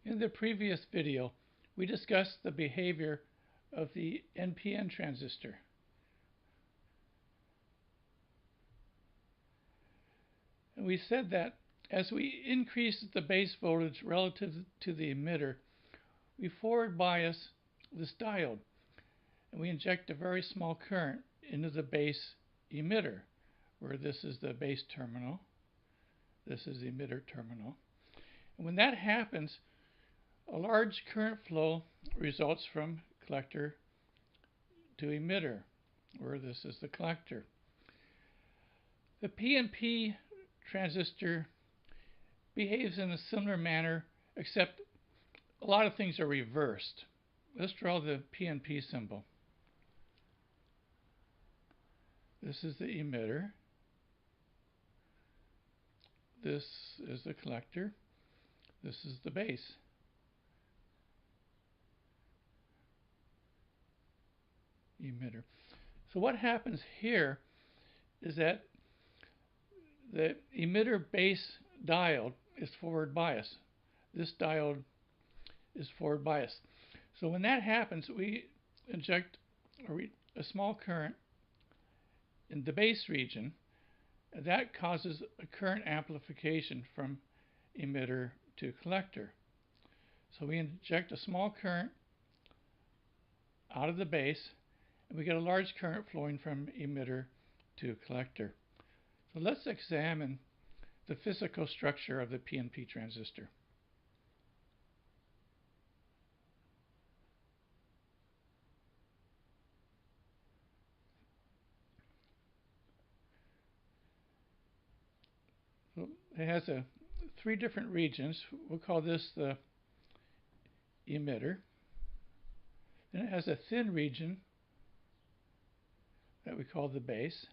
In the previous video, we discussed the behavior of the NPN transistor. And we said that as we increase the base voltage relative to the emitter, we forward bias this diode, and we inject a very small current into the base emitter, where this is the base terminal, this is the emitter terminal. And when that happens, a large current flow results from collector to emitter, where this is the collector. The PNP transistor behaves in a similar manner, except a lot of things are reversed. Let's draw the PNP symbol. This is the emitter. This is the collector. This is the base. Emitter. So what happens here is that the emitter base diode is forward biased. This diode is forward biased. So when that happens, we inject a small current in the base region, and that causes a current amplification from emitter to collector. So we inject a small current out of the base, and we get a large current flowing from emitter to collector. So let's examine the physical structure of the PNP transistor. So it has three different regions. We'll call this the emitter. Then it has a thin region that we call the base,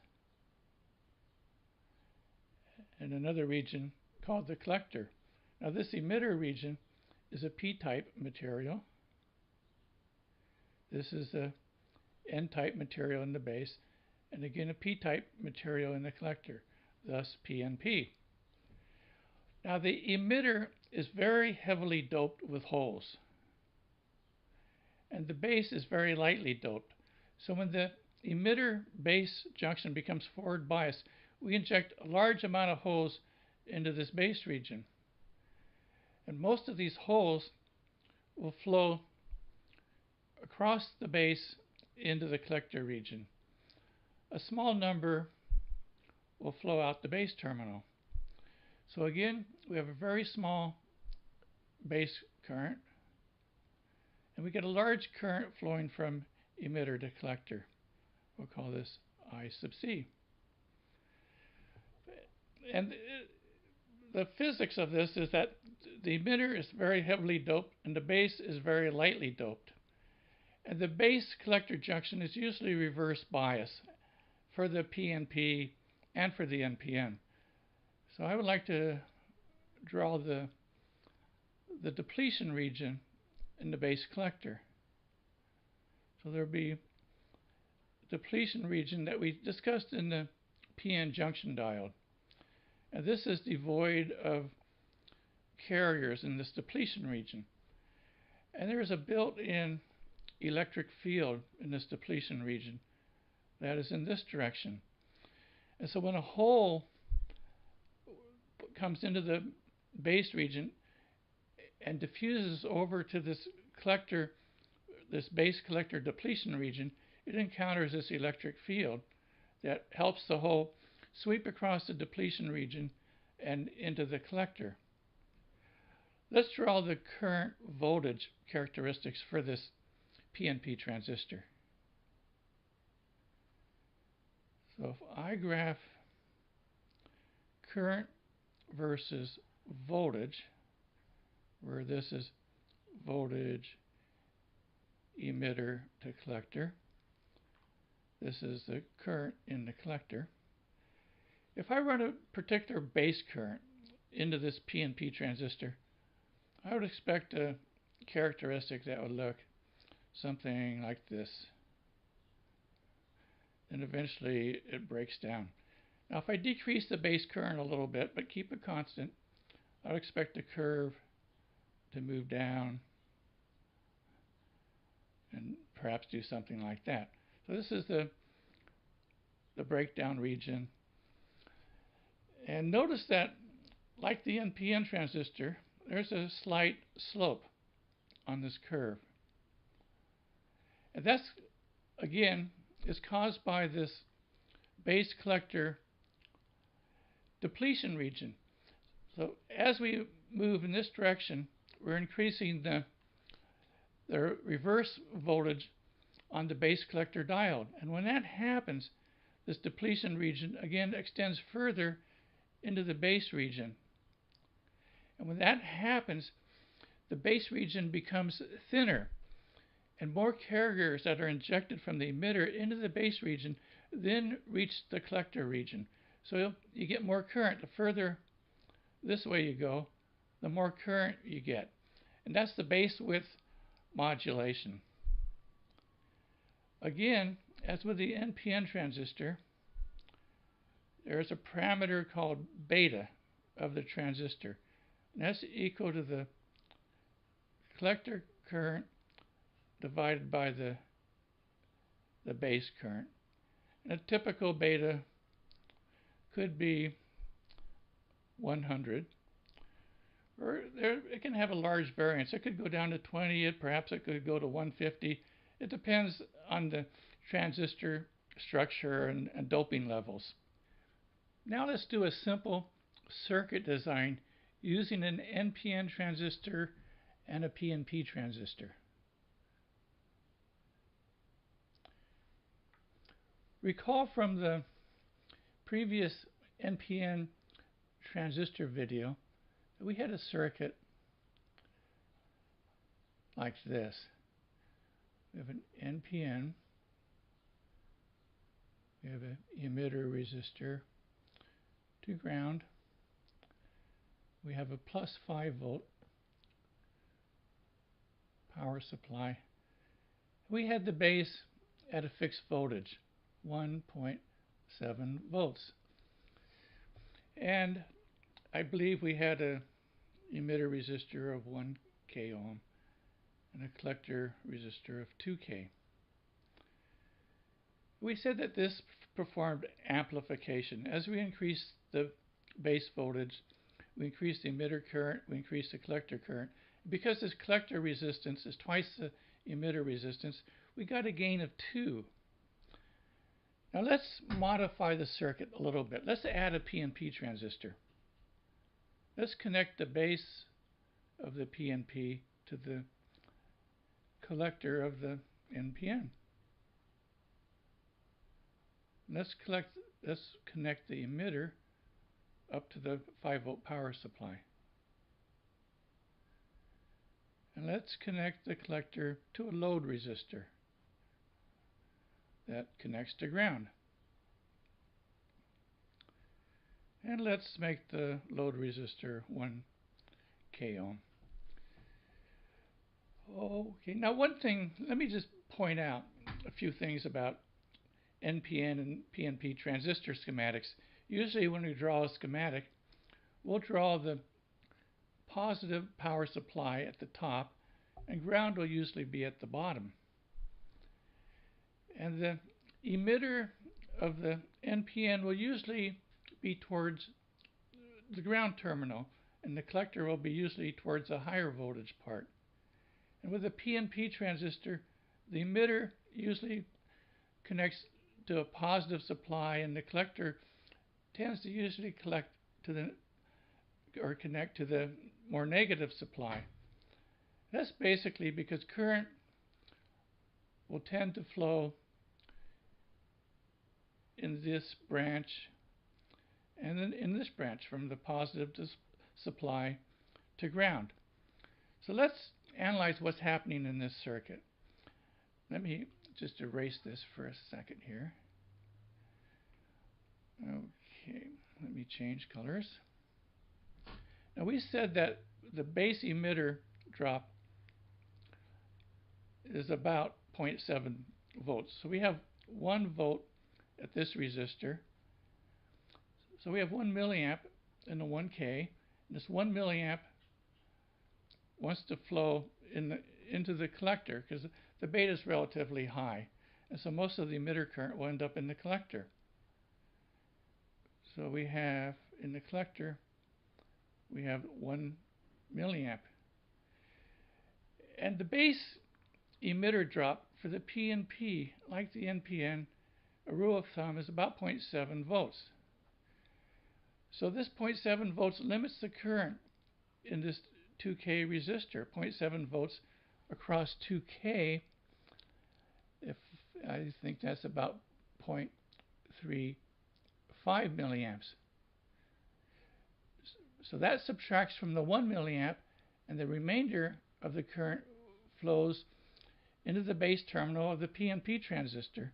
and another region called the collector. Now this emitter region is a P-type material. This is the N-type material in the base, and again a P-type material in the collector, thus PNP. Now the emitter is very heavily doped with holes, and the base is very lightly doped. So when the emitter base junction becomes forward biased, we inject a large amount of holes into this base region. And most of these holes will flow across the base into the collector region. A small number will flow out the base terminal. So again, we have a very small base current, and we get a large current flowing from emitter to collector. We'll call this I sub C. And the physics of this is that the emitter is very heavily doped and the base is very lightly doped. And the base collector junction is usually reverse bias for the PNP and for the NPN. So I would like to draw the depletion region in the base collector. So there will be depletion region that we discussed in the PN junction diode. And this is devoid of carriers in this depletion region. And there is a built-in electric field in this depletion region that is in this direction. And so when a hole comes into the base region and diffuses over to this collector, this base collector depletion region, it encounters this electric field that helps the hole sweep across the depletion region and into the collector. Let's draw the current voltage characteristics for this PNP transistor. So if I graph current versus voltage, where this is voltage emitter to collector, this is the current in the collector. If I run a particular base current into this PNP transistor, I would expect a characteristic that would look something like this. And eventually it breaks down. Now if I decrease the base current a little bit but keep it constant, I would expect the curve to move down and perhaps do something like that. So this is the breakdown region. And notice that, like the NPN transistor, there's a slight slope on this curve. And that's, again, is caused by this base collector depletion region. So as we move in this direction, we're increasing the reverse voltage on the base collector diode. And when that happens, this depletion region again extends further into the base region. And when that happens, the base region becomes thinner, and more carriers that are injected from the emitter into the base region then reach the collector region. So you get more current. The further this way you go, the more current you get. And that's the base width modulation. Again, as with the NPN transistor, there's a parameter called beta of the transistor. And that's equal to the collector current divided by the base current. And a typical beta could be 100, or it can have a large variance. It could go down to 20, perhaps it could go to 150. It depends on the transistor structure and doping levels. Now let's do a simple circuit design using an NPN transistor and a PNP transistor. Recall from the previous NPN transistor video that we had a circuit like this. We have an NPN, we have an emitter resistor to ground, we have a plus 5 volt power supply. We had the base at a fixed voltage, 1.7 volts. And I believe we had a emitter resistor of 1 k ohm and a collector resistor of 2 k. We said that this performed amplification. As we increase the base voltage, we increase the emitter current, we increase the collector current. Because this collector resistance is twice the emitter resistance, we got a gain of 2. Now let's modify the circuit a little bit. Let's add a PNP transistor. Let's connect the base of the PNP to the collector of the NPN. Let's connect the emitter up to the 5 volt power supply. And let's connect the collector to a load resistor that connects to ground. And let's make the load resistor 1 k ohm. Okay, now one thing, let me just point out a few things about NPN and PNP transistor schematics. Usually when we draw a schematic, we'll draw the positive power supply at the top, and ground will usually be at the bottom. And the emitter of the NPN will usually be towards the ground terminal, and the collector will be usually towards a higher voltage part. And with a PNP transistor, the emitter usually connects to a positive supply, and the collector tends to usually connect to the more negative supply. That's basically because current will tend to flow in this branch and then in this branch from the positive supply to ground. So let's analyze what's happening in this circuit. Let me just erase this for a second here. Okay, let me change colors. Now we said that the base emitter drop is about 0.7 volts. So we have 1 volt at this resistor. So we have 1 milliamp in the 1K. And this 1 milliamp wants to flow into the collector because the beta is relatively high. And so most of the emitter current will end up in the collector. So we have in the collector, we have 1 milliamp. And the base emitter drop for the PNP, like the NPN, a rule of thumb is about 0.7 volts. So this 0.7 volts limits the current in this 2K resistor, 0.7 volts across 2K. If I think that's about 0.35 milliamps. So that subtracts from the 1 milliamp, and the remainder of the current flows into the base terminal of the PNP transistor.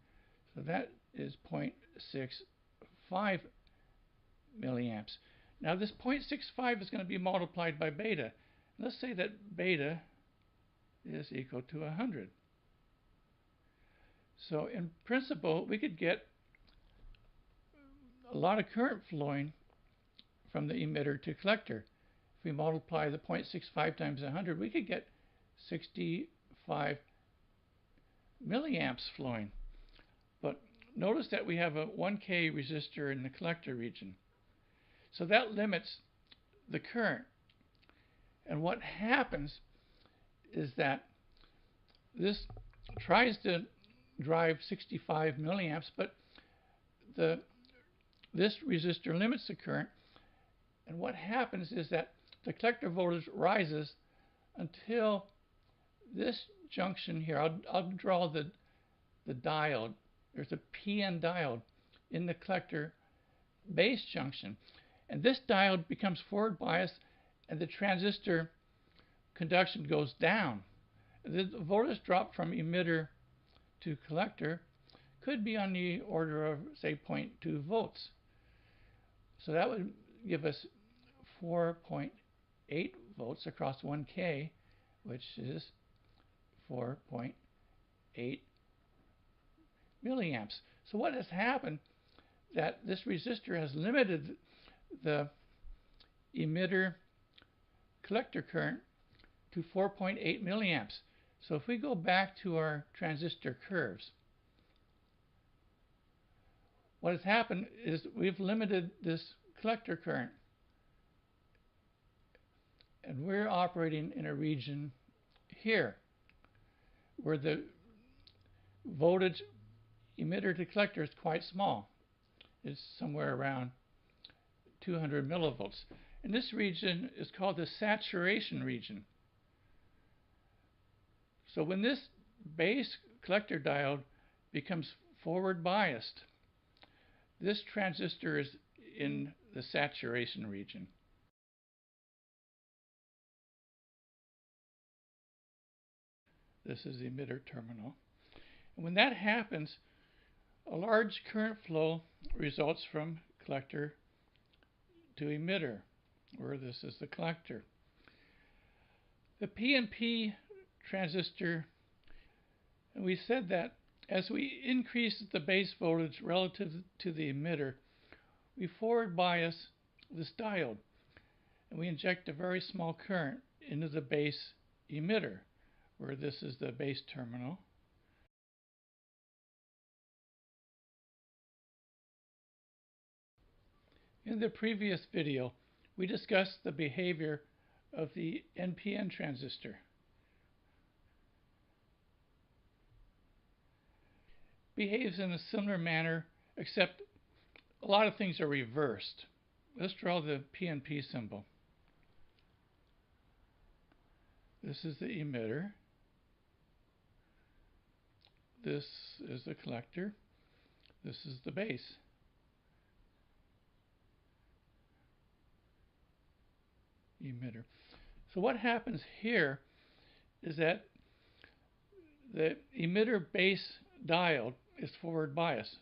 So that is 0.65 milliamps. Now this 0.65 is going to be multiplied by beta. Let's say that beta is equal to 100. So in principle, we could get a lot of current flowing from the emitter to collector. If we multiply the 0.65 times 100, we could get 65 milliamps flowing. But notice that we have a 1K resistor in the collector region. So that limits the current. And what happens is that this tries to drive 65 milliamps, but this resistor limits the current. And what happens is that the collector voltage rises until this junction here. I'll draw the diode. There's a PN diode in the collector base junction. And this diode becomes forward biased, and the transistor conduction goes down. The voltage drop from emitter to collector could be on the order of, say, 0.2 volts. So that would give us 4.8 volts across 1K, which is 4.8 milliamps. So what has happened that this resistor has limited the emitter collector current to 4.8 milliamps. So if we go back to our transistor curves, what has happened is we've limited this collector current. And we're operating in a region here where the voltage emitter to collector is quite small. It's somewhere around 200 millivolts. And this region is called the saturation region. So when this base collector diode becomes forward biased, this transistor is in the saturation region. This is the emitter terminal. And when that happens, a large current flow results from collector to emitter, where this is the collector. The PNP transistor, and we said that as we increase the base voltage relative to the emitter, we forward bias this diode, and we inject a very small current into the base emitter, where this is the base terminal. In the previous video, we discussed the behavior of the NPN transistor. Behaves in a similar manner, except a lot of things are reversed. Let's draw the PNP symbol. This is the emitter. This is the collector. This is the base. Emitter. So what happens here is that the emitter base diode is forward biased.